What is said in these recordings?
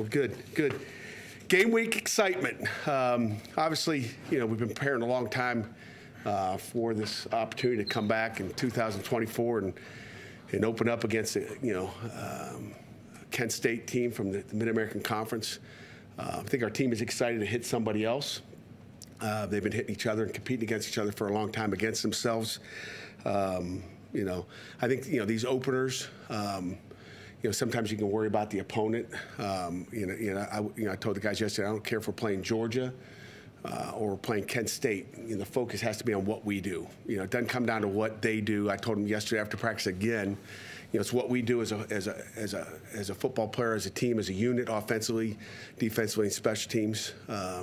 Well, good, good. Game week excitement. Obviously, we've been preparing a long time for this opportunity to come back in 2024 and open up against Kent State team from the Mid-American Conference. I think our team is excited to hit somebody else. They've been hitting each other and competing against each other for a long time against themselves. I think these openers. Sometimes you can worry about the opponent. I told the guys yesterday, I don't care if we're playing Georgia or we're playing Kent State. The focus has to be on what we do. It doesn't come down to what they do. I told them yesterday after practice again. It's what we do as a football player, as a team, as a unit, offensively, defensively, and special teams.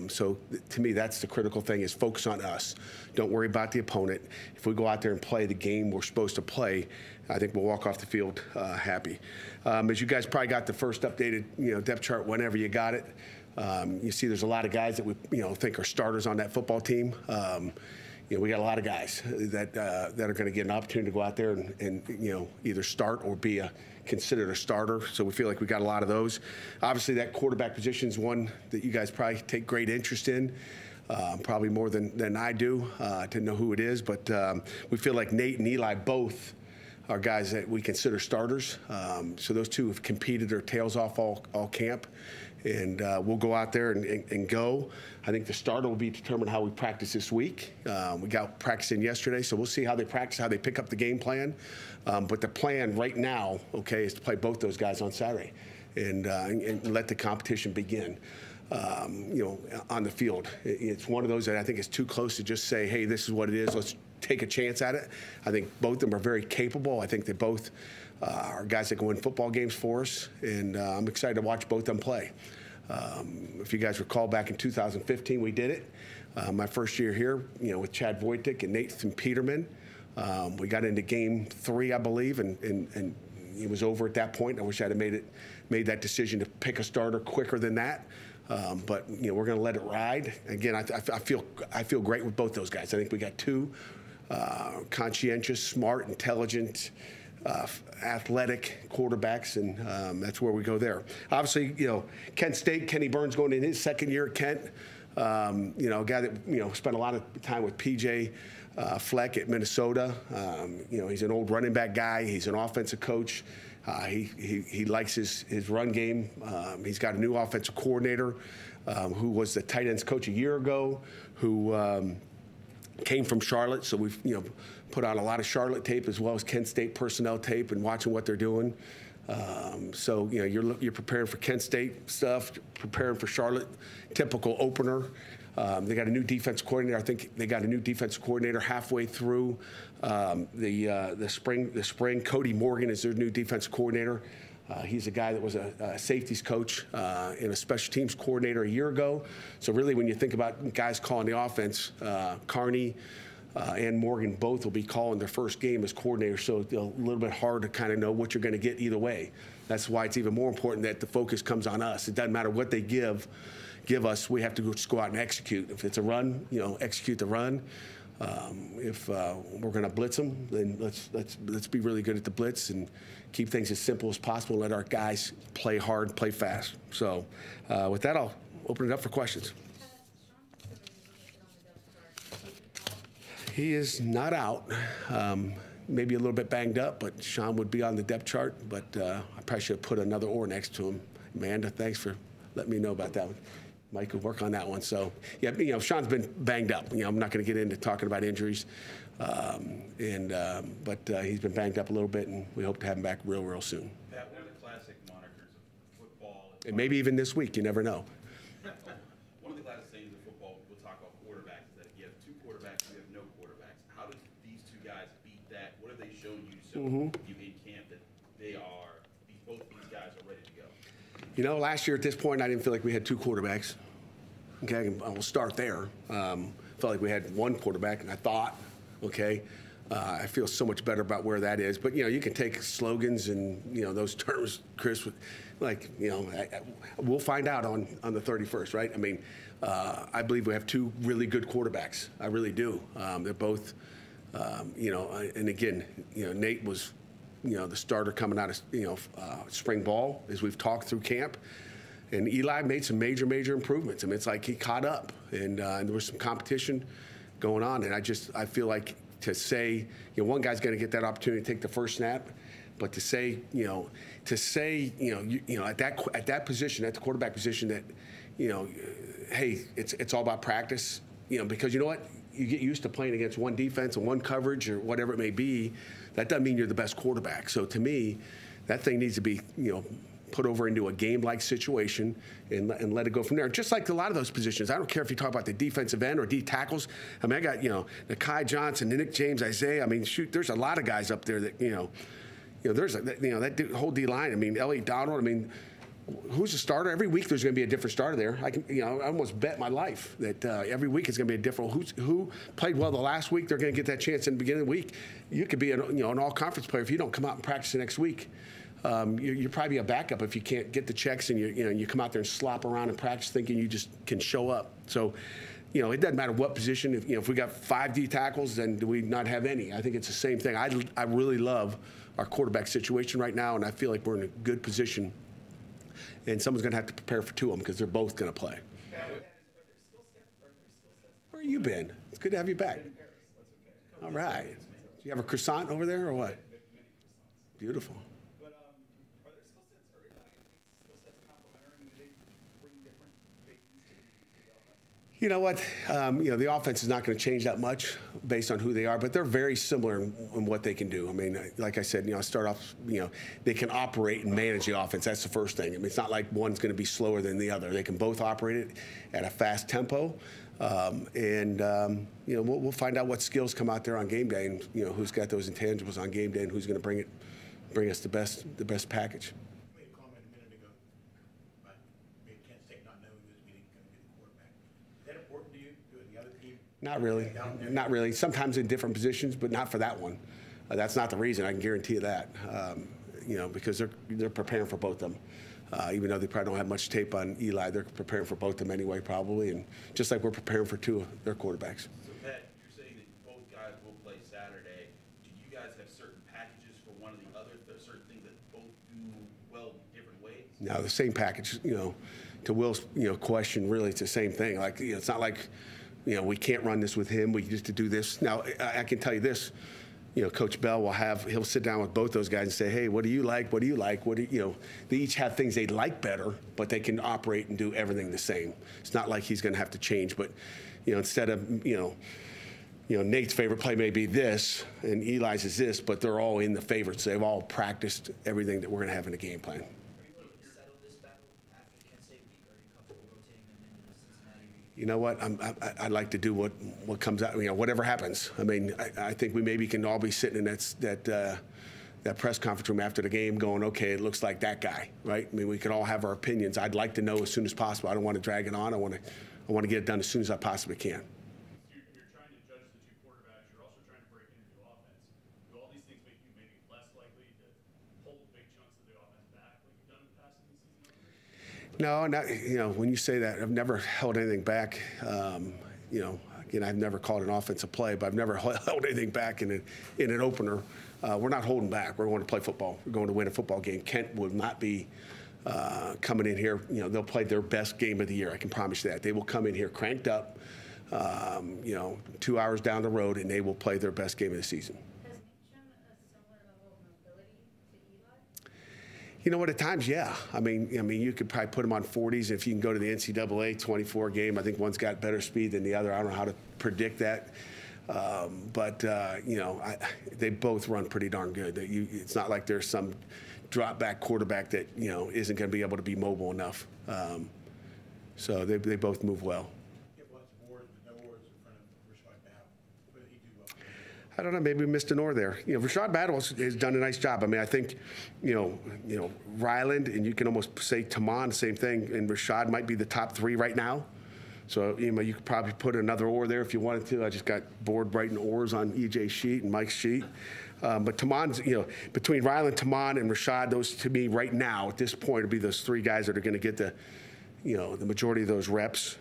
So to me, that's the critical thing: is focus on us. Don't worry about the opponent. If we go out there and play the game we're supposed to play, I think we'll walk off the field happy. As you guys probably got the first updated depth chart whenever you got it. You see there's a lot of guys that we think are starters on that football team. We got a lot of guys that are going to get an opportunity to go out there and either start or be considered a starter. So we feel like we got a lot of those. Obviously, that quarterback position is one that you guys probably take great interest in. Probably more than I do to know who it is. But we feel like Nate and Eli both are guys that we consider starters. So those two have competed their tails off all camp. And we'll go out there and go. I think the starter will be determined how we practice this week. We got practice in yesterday, so we'll see how they practice, how they pick up the game plan. But the plan right now, is to play both those guys on Saturday and let the competition begin. On the field. It's one of those that I think is too close to just say, hey, this is what it is. Let's take a chance at it. I think both of them are very capable. I think they both are guys that can win football games for us, and I'm excited to watch both of them play. If you guys recall, back in 2015, we did it. My first year here, with Chad Wojtek and Nathan Peterman. We got into game 3, I believe, and it was over at that point. I wish I'd have made that decision to pick a starter quicker than that. But we're going to let it ride. Again, I feel great with both those guys. I think we got two conscientious, smart, intelligent, athletic quarterbacks, and that's where we go there. Obviously, Kent State, Kenny Burns going in his second year at Kent. A guy that spent a lot of time with PJ Fleck at Minnesota. He's an old running back guy. He's an offensive coach. He likes his run game. He's got a new offensive coordinator who was the tight ends coach a year ago, who came from Charlotte. So we've put on a lot of Charlotte tape as well as Kent State personnel tape and watching what they're doing. So you're preparing for Kent State stuff, preparing for Charlotte, typical opener. They got a new defense coordinator. I think they got a new defense coordinator halfway through the spring. Cody Morgan is their new defense coordinator. He's a guy that was a safeties coach and a special teams coordinator a year ago. So really, when you think about guys calling the offense, Carney and Morgan both will be calling their first game as coordinators. So it's a little bit hard to kind of know what you're going to get either way. That's why it's even more important that the focus comes on us. It doesn't matter what they give us. We have to just go out and execute. If it's a run, execute the run. If we're going to blitz them, then let's be really good at the blitz and keep things as simple as possible and let our guys play hard, play fast. So with that, I'll open it up for questions. He is not out. Maybe a little bit banged up, but Sean would be on the depth chart. But I probably should have put another or next to him. Amanda, thanks for letting me know about that one. Mike could work on that one. So, yeah, Sean's been banged up. I'm not going to get into talking about injuries. But he's been banged up a little bit, and we hope to have him back real soon. That one of the classic monikers of football. And maybe even this week. You never know. One of the classic sayings of football, we'll talk about quarterbacks, is that if you have two quarterbacks, you have no quarterbacks. How does these two guys beat that? What have they shown you you in camp that both these guys are ready to go? Last year at this point, I didn't feel like we had two quarterbacks. Okay, I'll start there. Felt like we had one quarterback, and I thought, I feel so much better about where that is. But, you can take slogans and, those terms, Chris, we'll find out on the 31st, right? I mean, I believe we have two really good quarterbacks. I really do. They're both, and again, Nate was, the starter coming out of, spring ball, as we've talked through camp. And Eli made some major improvements. I mean, it's like he caught up, and there was some competition going on. And I feel like to say, one guy's going to get that opportunity to take the first snap, but to say, at that position, at the quarterback position, that, hey, it's all about practice, because you know what, you get used to playing against one defense and one coverage or whatever it may be. That doesn't mean you're the best quarterback. So to me, that thing needs to be, put over into a game-like situation and let it go from there. Just like a lot of those positions. I don't care if you talk about the defensive end or D tackles. I mean, I got, Nakai Johnson, Nick James, Isaiah. I mean, shoot, there's a lot of guys up there that, there's, that whole D-line. I mean, Elliot Donald, I mean, who's the starter? Every week there's going to be a different starter there. I almost bet my life that every week is going to be a different. Who played well the last week? They're going to get that chance in the beginning of the week. You could be an all-conference player if you don't come out and practice the next week. You're probably a backup if you can't get the checks and you come out there and slop around and practice thinking you just can show up. So, it doesn't matter what position. If we got 5 D tackles, then do we not have any? I think it's the same thing. I really love our quarterback situation right now, and I feel like we're in a good position. And someone's going to have to prepare for 2 of them because they're both going to play. Where have you been? It's good to have you back. All right. Do you have a croissant over there or what? Beautiful. You know what? The offense is not going to change that much based on who they are, but they're very similar in what they can do. I mean, like I said, start off, they can operate and manage the offense. That's the first thing. I mean, it's not like one's going to be slower than the other. They can both operate it at a fast tempo, we'll find out what skills come out there on game day, and who's got those intangibles on game day, and who's going to bring us the best package. Not really. Not really. Sometimes in different positions, but not for that one. That's not the reason. I can guarantee you that. Because they're preparing for both of them. Even though they probably don't have much tape on Eli, they're preparing for both of them anyway, probably. And just like we're preparing for 2 of their quarterbacks. So, Pat, you're saying that both guys will play Saturday. Do you guys have certain packages for one or the other? There are certain things that both do well in different ways? No, the same package. To Will's question, really, it's the same thing. Like, it's not like, we can't run this with him. We used to do this. Now, I can tell you this. Coach Bell he'll sit down with both those guys and say, hey, what do you like? What do you like? They each have things they like better, but they can operate and do everything the same. It's not like he's going to have to change, but, instead of, Nate's favorite play may be this and Eli's is this, but they're all in the favorites. They've all practiced everything that we're going to have in the game plan. You know what? I'd like to do what comes out. Whatever happens. I mean, I think we maybe can all be sitting in that press conference room after the game, going, "Okay, it looks like that guy, right?" I mean, we could all have our opinions. I'd like to know as soon as possible. I don't want to drag it on. I want to get it done as soon as I possibly can. You're trying to judge the 2 quarterbacks. You're also trying to break into the offense. Do all these things make you maybe less likely to hold big chunks of the offense back like you've done in the past in the season? No, not, when you say that, I've never held anything back. Again, I've never called an offensive play, but I've never held anything back in an opener. We're not holding back. We're going to play football. We're going to win a football game. Kent will not be coming in here. They'll play their best game of the year. I can promise you that. They will come in here cranked up, 2 hours down the road, and they will play their best game of the season. You know what? At times, yeah. I mean, you could probably put them on 40s. If you can go to the NCAA 24 game, I think one's got better speed than the other. I don't know how to predict that, but they both run pretty darn good. It's not like there's some drop back quarterback that isn't going to be able to be mobile enough. So they both move well. I don't know. Maybe we missed an or there. Rashad Battle has done a nice job. I mean, I think, Ryland, and you can almost say Taman, same thing. And Rashad might be the top 3 right now. So, you could probably put another or there if you wanted to. I just got bored writing ors on EJ's sheet and Mike's sheet. But Taman's, between Ryland, Taman, and Rashad, those to me right now at this point would be those 3 guys that are going to get the majority of those reps.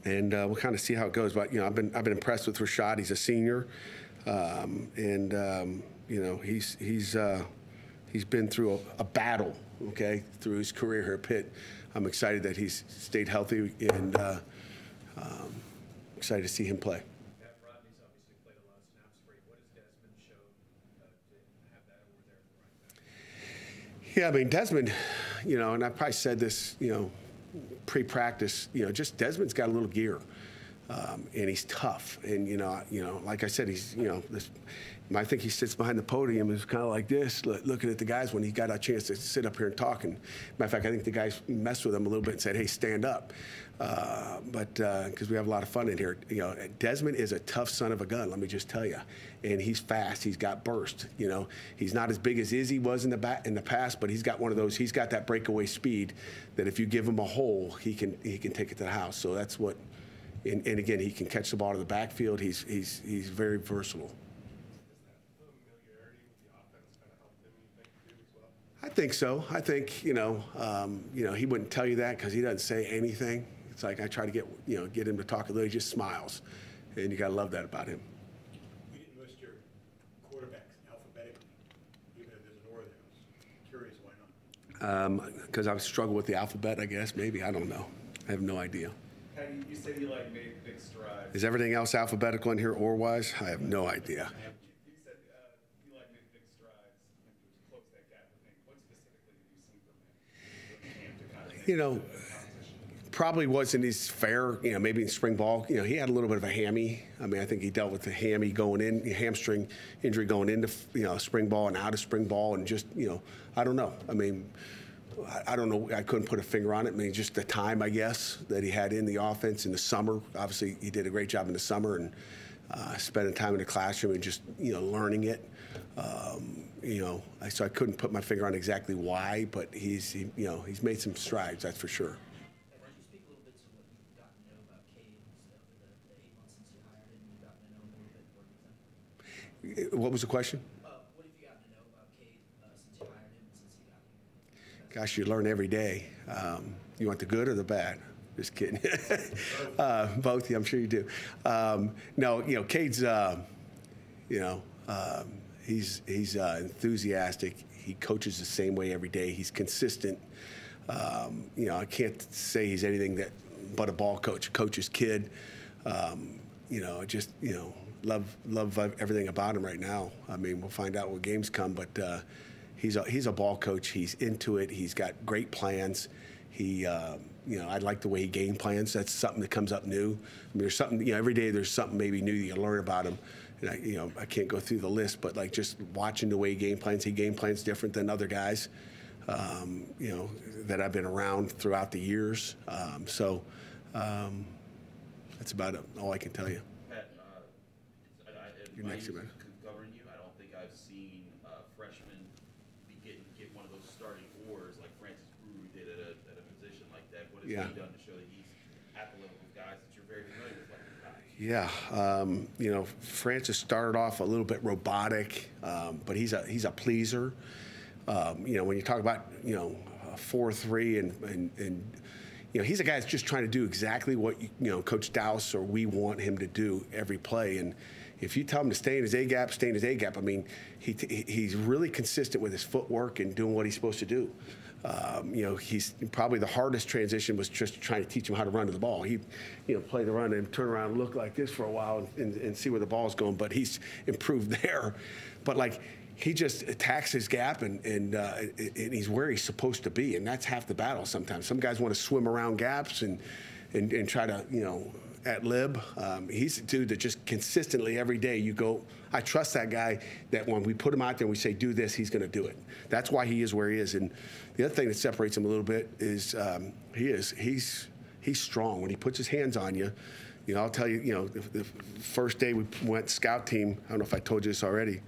And we'll kind of see how it goes. But I've been impressed with Rashad. He's a senior, and he's been through a battle okay, through his career here at Pitt. I'm excited that he's stayed healthy and excited to see him play. Pat Rodney's obviously played a lot of snaps for you. What has Desmond shown to have that over there at the right back? Yeah, I mean, Desmond, you know, and I probably said this, you know, pre-practice, you know, just Desmond's got a little gear. And he's tough, and you know, like I said, he's, you know, I think he sits behind the podium and is kind of like this, looking at the guys when he got a chance to sit up here and talk. And matter of fact, I think the guys messed with him a little bit and said, "Hey, stand up," because we have a lot of fun in here. You know, Desmond is a tough son of a gun. Let me just tell you, and he's fast. He's got burst. You know, he's not as big as Izzy was in the past, but he's got one of those. He's got that breakaway speed that if you give him a hole, he can take it to the house. So that's what. And again, he can catch the ball to the backfield. He's very versatile. Does that familiarity with the offense kind of help him, you think, too, as well? I think so. I think, you know, he wouldn't tell you that because he doesn't say anything. It's like I try to get him to talk a little. He just smiles, and you gotta love that about him. You didn't list your quarterbacks alphabetically, even if there's an order there. I was curious why not. Because I've struggled with the alphabet, I guess. Maybe, I don't know. I have no idea. Pat, you said you like made big strides. Is everything else alphabetical in here or wise? I have no idea. You said you like made big strides to close that gap. I think. What specifically did you see from him to kind of You know, probably wasn't as fair, you know, maybe in spring ball. You know, he had a little bit of a hammy. I mean, I think he dealt with the hammy going in, hamstring injury going into, you know, spring ball and out of spring ball, and just, you know, I don't know. I mean, I don't know. I couldn't put a finger on it. I mean, just the time, I guess, that he had in the offense in the summer. Obviously, he did a great job in the summer and spending time in the classroom and just, you know, learning it. You know, so I couldn't put my finger on exactly why, but he's made some strides, that's for sure. Could you speak a little bit to what you've gotten to know about Cade over the 8 months since you hired him? You've gotten to know him a little bit working with him. What was the question? What have you gotten to know about Cade since you hired him and since he got here? Gosh, you learn every day. You want the good or the bad? Just kidding. Both, I'm sure you do. No, you know, Cade's, you know, he's enthusiastic. He coaches the same way every day. He's consistent. You know, I can't say he's anything but a ball coach, a coach's kid. You know, I just, you know, love everything about him right now. I mean, we'll find out when games come, but he's a ball coach. He's into it. He's got great plans. He, you know, I like the way he game plans. That's something that comes up new. I mean, there's something, you know, every day there's something maybe new that you learn about him. And you know, I can't go through the list, but like just watching the way he game plans different than other guys, you know, that I've been around throughout the years. That's about it. All I can tell you. Pat, You're next, man. Covering you, I don't think I've seen freshmen get one of those starting oars like Francis Brewer did at a position like that. What has he done to show that he's at the level of guys that you're very familiar with, like the guys? Yeah, you know, Francis started off a little bit robotic, but he's a pleaser. You know, when you talk about, you know, 4-3 and you know, he's a guy that's just trying to do exactly what you know Coach Dowse or we want him to do every play. And if you tell him to stay in his A gap, stay in his A gap. I mean, he's really consistent with his footwork and doing what he's supposed to do. You know, he's probably the hardest transition was just trying to teach him how to run to the ball. He, you know, play the run and turn around and look like this for a while and see where the ball's going. But he's improved there. But like, he just attacks his gap and he's where he's supposed to be, and that's half the battle sometimes. Some guys want to swim around gaps and try to, you know, ad-lib. He's a dude that just consistently every day you go, I trust that guy that when we put him out there and we say do this, he's going to do it. That's why he is where he is. And the other thing that separates him a little bit is he's strong. When he puts his hands on you, you know, I'll tell you, you know, the first day we went scout team, I don't know if I told you this already,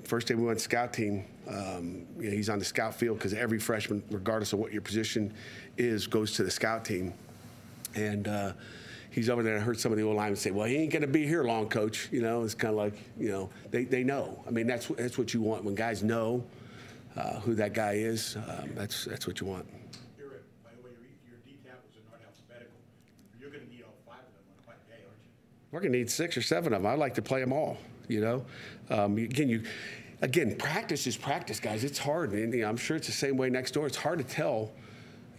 first day we went scout team, you know, he's on the scout field because every freshman, regardless of what your position is, goes to the scout team. And he's over there. I heard some of the old linemen say, well, he ain't going to be here long, coach. You know, it's kind of like, you know, they know. I mean, that's what you want. When guys know who that guy is, that's what you want. By the way, your D tackles are not alphabetical. You're going to need all 5 of them on a fight day, aren't you? We're going to need 6 or 7 of them. I'd like to play them all, you know. Again, again, practice is practice, guys. It's hard, and I'm sure it's the same way next door. It's hard to tell,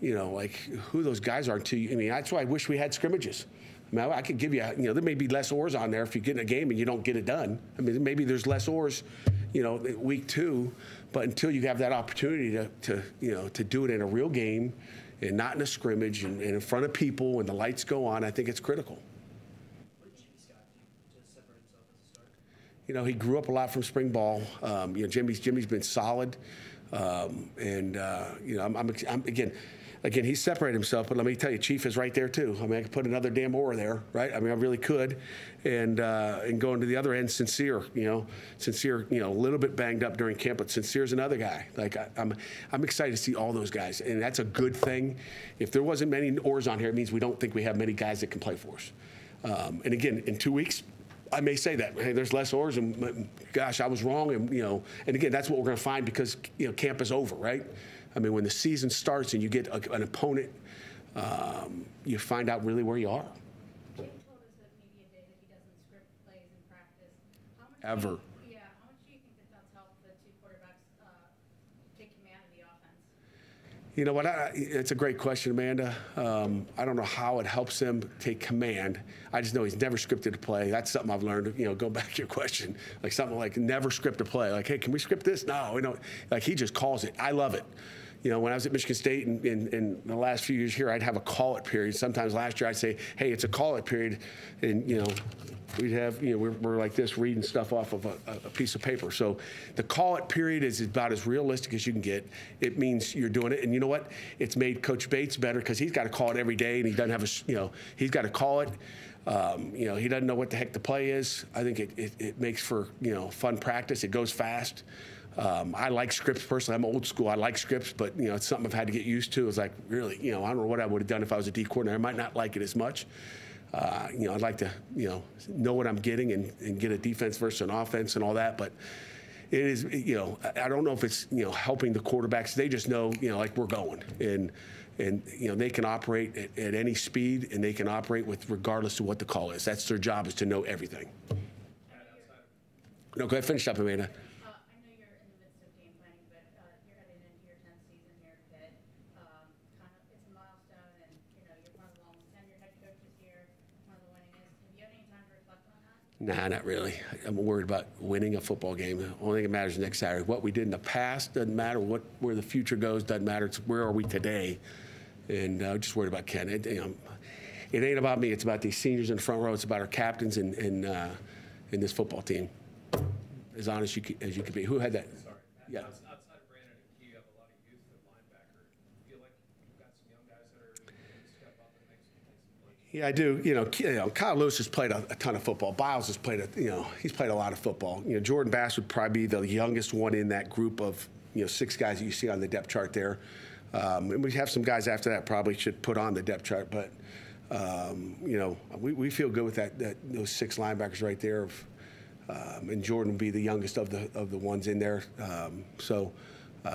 like who those guys are until you. I mean, that's why I wish we had scrimmages. I mean, I could give you, there may be less oars on there if you get in a game and you don't get it done. I mean, maybe there's less oars, week 2, but until you have that opportunity to do it in a real game and not in a scrimmage and in front of people and the lights go on, I think it's critical. What did Jimmy Scott do to separate himself as a starter? He grew up a lot from spring ball. Jimmy's been solid, Again, he separated himself, but let me tell you, Chief is right there too. I mean, I could put another damn oar there, right? I mean, I really could. And going to the other end, Sincere, a little bit banged up during camp, but Sincere's another guy. Like, I'm excited to see all those guys, and that's a good thing. If there wasn't many oars on here, it means we don't think we have many guys that can play for us. And again, in 2 weeks, I may say that, hey, there's less oars, and gosh, I was wrong, and again, that's what we're going to find because camp is over, right? I mean, when the season starts and you get an opponent, you find out really where you are. Jim told us that media day that he doesn't script plays in practice. How much Ever. How much do you think that's helped the 2 quarterbacks take command of the offense? You know what? It's a great question, Amanda. I don't know how it helps them take command. I just know he's never scripted a play. That's something I've learned. Go back to your question, like something like never script a play. Like, hey, can we script this? No, like he just calls it. I love it. When I was at Michigan State in the last few years here, I'd have a call-it period. Sometimes last year I'd say, hey, it's a call-it period. And, we'd have, we're like this reading stuff off of a piece of paper. So the call-it period is about as realistic as you can get. It means you're doing it. And you know what? It's made Coach Bates better because he's got to call it every day, and he doesn't have he's got to call it. He doesn't know what the heck the play is. I think it makes for, fun practice. It goes fast. I like scripts personally. I'm old school. I like scripts, but it's something I've had to get used to. It's like really, I don't know what I would have done if I was a D coordinator. I might not like it as much. I'd like to, know what I'm getting and get a defense versus an offense and all that. But it is, I don't know if it's, helping the quarterbacks. They just know, like we're going and they can operate at any speed and they can operate with regardless of what the call is. That's their job, is to know everything. No, go ahead, finish up, Amanda. Nah, not really. I'm worried about winning a football game. The only thing that matters is next Saturday. What we did in the past doesn't matter. Where the future goes doesn't matter. It's where are we today. And I'm just worried about Ken. It ain't about me. It's about these seniors in the front row. It's about our captains and this football team. As honest as you could be. Who had that? Sorry. Yeah. Outside of Brandon and Key, you have a lot of youth at linebacker. Do you feel like you've got some young guys that are going to step up and make some plays? Yeah, I do. Kyle Lewis has played a ton of football. Biles has played he's played a lot of football. Jordan Bass would probably be the youngest one in that group of 6 guys that you see on the depth chart there. And we have some guys after that probably should put on the depth chart, but we feel good with those 6 linebackers right there. And Jordan will be the youngest of the ones in there.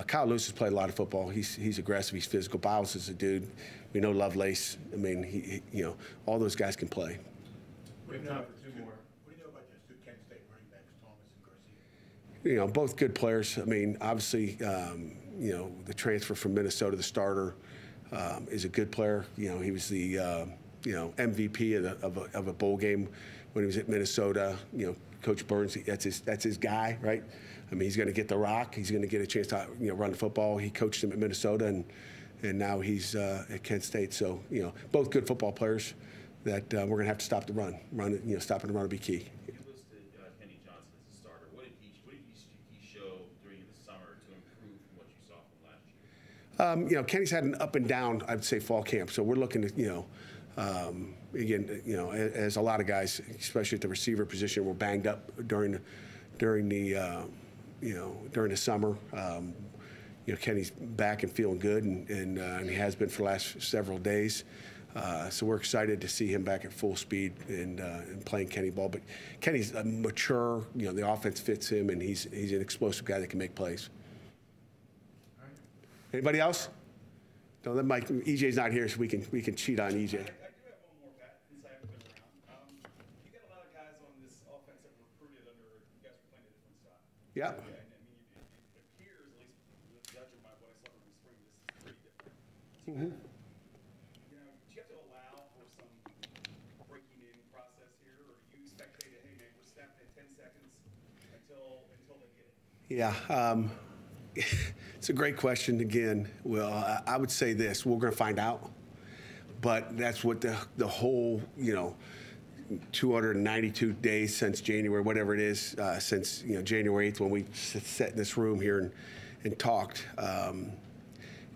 Kyle Lewis has played a lot of football. He's aggressive. He's physical. Biles is a dude. We know Lovelace. I mean, he all those guys can play. We have time for 2 more. What do you know about those 2 Kent State running backs, Thomas and Garcia? Both good players. I mean, obviously, the transfer from Minnesota, the starter, is a good player. He was the MVP of a bowl game when he was at Minnesota. Coach Burns, that's his guy, right? I mean, he's going to get the rock. He's going to get a chance to run the football. He coached him at Minnesota, and now he's at Kent State. So both good football players that we're going to have to stop the run. Stopping the run will be key. You listed Kenny Johnson as a starter. What did he show during the summer to improve from what you saw from last year? Kenny's had an up and down, I'd say, fall camp. So we're looking at again, as a lot of guys, especially at the receiver position, were banged up during the summer. Kenny's back and feeling good, and he has been for the last several days. So we're excited to see him back at full speed and playing Kenny ball. But Kenny's mature. The offense fits him, and he's an explosive guy that can make plays. Anybody else? No, that Mike. EJ's not here, so we can cheat on EJ. I do have one more, Pat, since I haven't been around. You got a lot of guys on this offense that were recruited under, you guys were playing a different style. Yeah. I mean, You know, do you have to allow for some breaking in process here, or do you expect, hey, man, we're snapping at 10 seconds until they get it? Yeah, it's a great question again. Well, I would say this: we're going to find out, but that's what the whole 292 days since January, whatever it is, since January 8th when we sat in this room here and talked,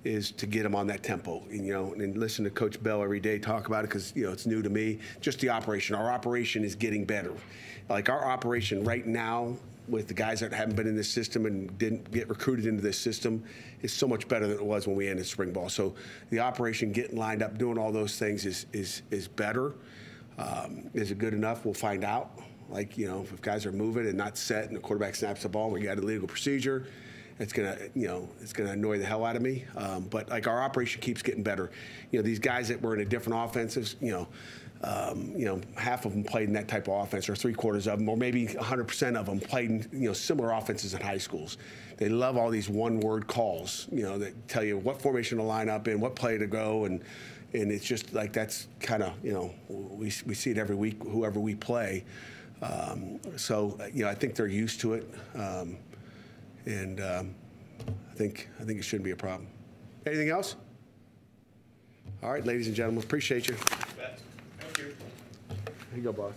is to get them on that tempo. And listen to Coach Bell every day talk about it because it's new to me. Just the operation. Our operation is getting better. Like our operation right now, with the guys that haven't been in this system and didn't get recruited into this system, is so much better than it was when we ended spring ball. So the operation, getting lined up, doing all those things is better. Is it good enough? We'll find out. Like, if guys are moving and not set and the quarterback snaps the ball, we got a legal procedure, it's gonna annoy the hell out of me. But like our operation keeps getting better. These guys that were in a different offenses, half of them played in that type of offense, or 3/4 of them, or maybe 100% of them played in similar offenses in high schools. They love all these one-word calls, that tell you what formation to line up in, what play to go, and it's just like that's kind of we see it every week, whoever we play. So I think they're used to it, and I think it shouldn't be a problem. Anything else? All right, ladies and gentlemen, appreciate you. Thank you. Here you go, boss.